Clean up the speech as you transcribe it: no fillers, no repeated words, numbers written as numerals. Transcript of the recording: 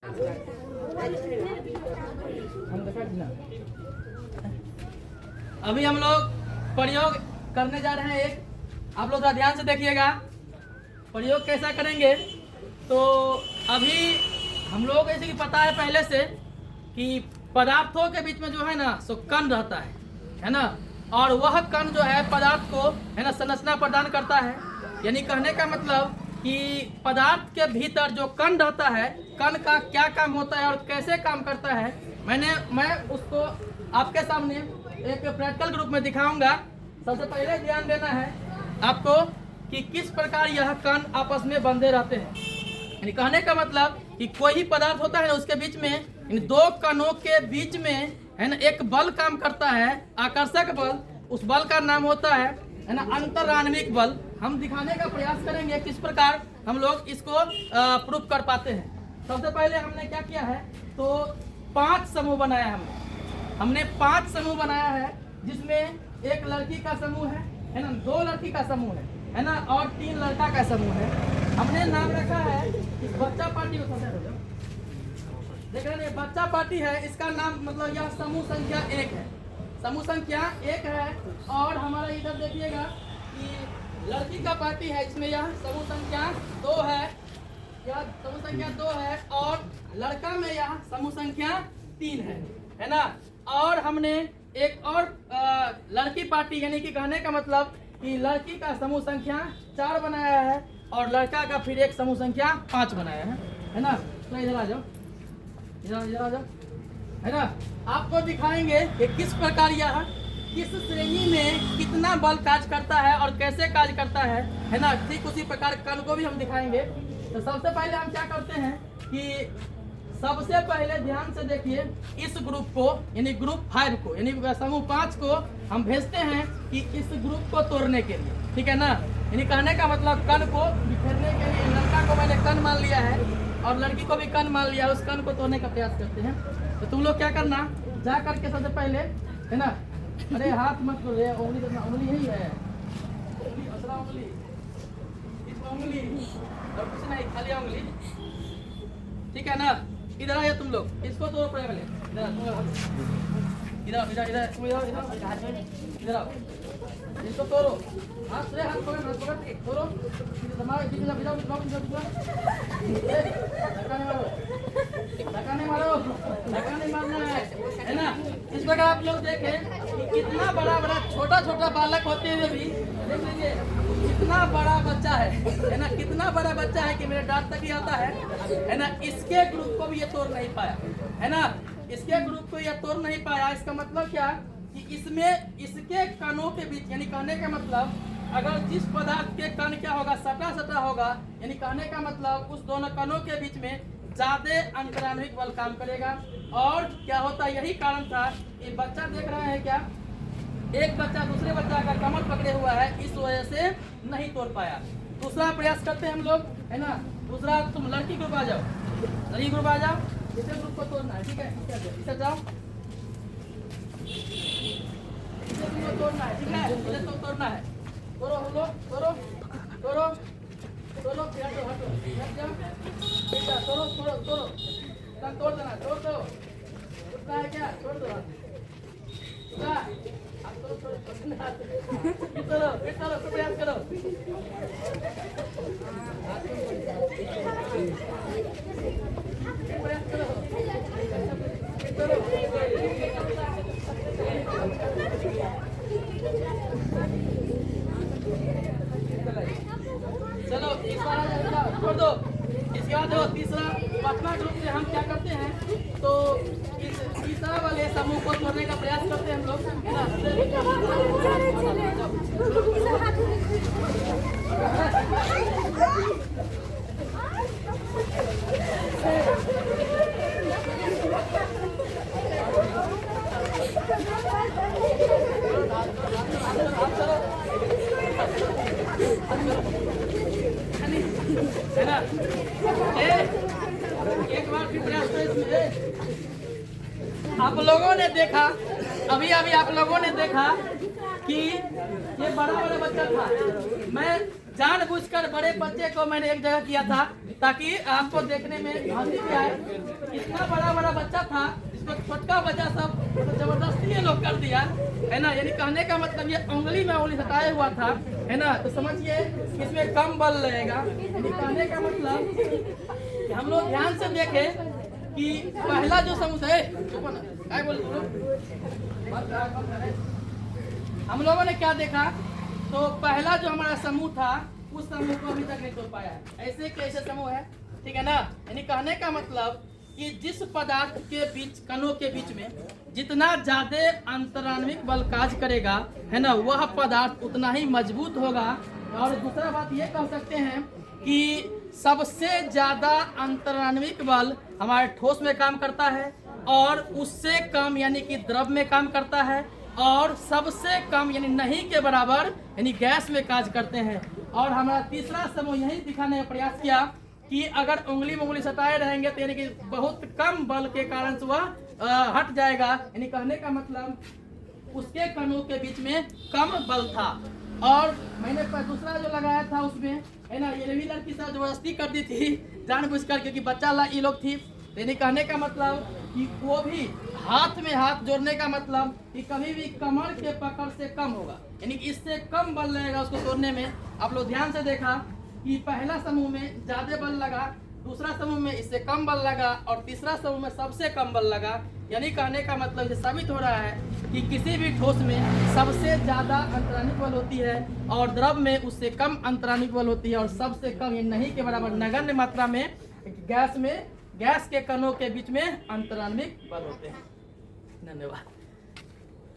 अभी हम लोग प्रयोग करने जा रहे हैं एक, आप लोग ध्यान से देखिएगा प्रयोग कैसा करेंगे। तो अभी हम लोग जैसे कि पता है पहले से कि पदार्थों के बीच में जो है ना सो कण रहता है ना, और वह कण जो है पदार्थ को है ना संरचना प्रदान करता है। यानी कहने का मतलब कि पदार्थ के भीतर जो कण रहता है, कण का क्या काम होता है और कैसे काम करता है, मैं उसको आपके सामने एक प्रैक्टिकल ग्रुप में दिखाऊंगा। सबसे पहले ध्यान देना है आपको कि किस प्रकार यह कण आपस में बंधे रहते हैं। यानी कहने का मतलब कि कोई भी पदार्थ होता है ना उसके बीच में इन दो कणों के बीच में है ना एक बल काम करता है, आकर्षक बल। उस बल का नाम होता है ना अंतराण्विक बल। हम दिखाने का प्रयास करेंगे किस प्रकार हम लोग इसको प्रूफ कर पाते हैं। सबसे पहले हमने क्या किया है, तो 5 समूह बनाया हमने 5 समूह बनाया है, जिसमें एक लड़की का समूह है ना, 2 लड़की का समूह है ना, और 3 लड़का का समूह है। हमने नाम रखा है इस बच्चा पार्टी को, देख रहे हैं बच्चा पार्टी है, इसका नाम मतलब यह समूह संख्या 1 है, समूह संख्या 1 है। और हमारा इधर देखिएगा कि लड़की का पार्टी है, इसमें यह समूह संख्या 2 है, यह समूह संख्या 2 है। और लड़का में यह समूह संख्या 3 है ना। और हमने एक और लड़की पार्टी यानी कि कहने का मतलब कि लड़की का समूह संख्या 4 बनाया है और लड़का का फिर एक समूह संख्या 5 बनाया है ना। तो इधर आ जाओ, इधर आ जाओ, है ना। आपको दिखाएंगे कि किस प्रकार यह किस श्रेणी में कितना बल कार्य करता है और कैसे कार्य करता है ना। ठीक उसी प्रकार कण को भी हम दिखाएंगे। तो सबसे पहले हम क्या करते हैं कि सबसे पहले ध्यान से देखिए, इस ग्रुप को यानी ग्रुप 5 को यानी समूह 5 को हम भेजते हैं कि इस ग्रुप को तोड़ने के लिए, ठीक है ना। यानी कहने का मतलब कण को बिखेरने के लिए लड़का को मैंने कण मान लिया है और लड़की को भी कण मान लिया, उस कण को तोड़ने का प्रयास करते हैं। तो तुम लोग क्या करना, जा करके सबसे पहले है ना, अरे हाथ मत करो, उंगली करना, उंगली यही है, उंगली इस उंगली और कुछ नहीं, खाली उंगली, ठीक है ना। इधर आया तुम लोग, इसको तोड़ो पड़ेगा, इधर इधर इधर इधर आओ, इसको तोड़ो, हाथ से हाथ पकड़ तोड़ो, धक्का नहीं मारना है ना। इस प्रकार आप लोग देखें कि कितना बड़ा छोटा बालक होते हुए भी देख लीजिए कितना बड़ा बच्चा है ना, कितना बड़ा बच्चा है कि मेरे दांत तक ही आता है ना। इसके ग्रुप को भी ये तोड़ नहीं पाया है ना, इसके ग्रुप को ये तोड़ नहीं पाया। इसका मतलब क्या कि इसमें इसके कणों के बीच यानी कहने का मतलब अगर जिस पदार्थ के कण क्या होगा सटा होगा, यानी कहने का मतलब उस दोनों कणों के बीच में ज्यादा अंतराण्विक बल काम करेगा। और क्या होता है, यही कारण था। ये बच्चा देख रहे हैं क्या, एक बच्चा दूसरे बच्चा का कमर पकड़े हुआ है, इस वजह से नहीं तोड़ पाया। दूसरा प्रयास करते हैं हम लोग है ना। दूसरा तुम लड़की ग्रुप आ जाओ, लड़की ग्रुप आ जाओ, इसे ग्रुप को तोड़ना है, ठीक है, इसे जाओ, इसे तुमको तोड़ना है, ठीक है, इसे तो तोड़ना है, तोड़ो हम लोग, तोड़ो हटो हट जाओ बेटा, तोड़ो तोड़ देना, तोड़ दो, उतना है क्या, छोड़ दो चलो प्रयास करो। चलो इस बार छोड़ दो। इसके बाद तीसरा 5वां ग्रुप से हम क्या करते हैं, तो इस तीसरा वाले समूह को तोड़ने का प्रयास करते हैं हम लोग है ना। है ना, एक बार फिर प्रयास करें। आप लोगों ने देखा अभी आप लोगों ने देखा कि ये बड़ा बच्चा था। मैं जानबूझकर बड़े बच्चे को मैंने एक जगह किया था ताकि आपको देखने में हंसी भी आए। इतना बड़ा बड़ा बच्चा था, इसको छोटका बच्चा सब जबरदस्ती ये लोग कर दिया, है ना। यानी कहने का मतलब ये उंगली में उंगली सटाया हुआ था, है ना। तो समझिए इसमें कम बल लगेगा। यानी कहने का मतलब कि हम लोग ध्यान से देखें कि पहला जो समूह है, क्या बोल हम लोगों ने क्या देखा, तो पहला जो हमारा समूह था उस समूह को अभी तक नहीं तोड़ पाया है। ऐसे कैसे समूह है, ठीक है ना। यानी कहने का मतलब कि जिस पदार्थ के बीच, कणों के बीच में जितना ज्यादा अंतराण्विक बल कार्य करेगा, है ना, वह पदार्थ उतना ही मजबूत होगा। और दूसरा बात ये कह सकते हैं कि सबसे ज्यादा अंतराण्विक बल हमारे ठोस में काम करता है और उससे कम यानी कि द्रव में काम करता है, और सबसे कम यानी नहीं के बराबर यानी गैस में कार्य करते हैं। और हमारा तीसरा समूह यही दिखाने का प्रयास किया कि अगर उंगली में उंगली सटाए रहेंगे तो यानी कि बहुत कम बल के कारण से वह हट जाएगा। यानी कहने का मतलब उसके कणों के बीच में कम बल था। और मैंने दूसरा जो लगाया था उसमें, है ना, ये भी लड़की साथ जबरदस्ती कर दी थी जानबूझकर, क्योंकि बच्चा ये लोग थी। यानी कहने का मतलब कि वो भी हाथ में हाथ जोड़ने का मतलब कि कभी भी कमर के पकड़ से कम होगा, यानी कि इससे कम बल लगेगा उसको तोड़ने में। आप लोग ध्यान से देखा कि पहला समूह में ज्यादा बल लगा, दूसरा समूह में इससे कम बल लगा, और तीसरा समूह में सबसे कम बल लगा। यानी कहने का मतलब ये साबित हो रहा है कि किसी भी ठोस में सबसे ज्यादा अंतराण्विक बल होती है और द्रव में उससे कम अंतराण्विक बल होती है, और सबसे कम ये नहीं के बराबर नगण्य मात्रा में गैस के कणों के बीच में अंतराण्विक बल होते हैं। धन्यवाद।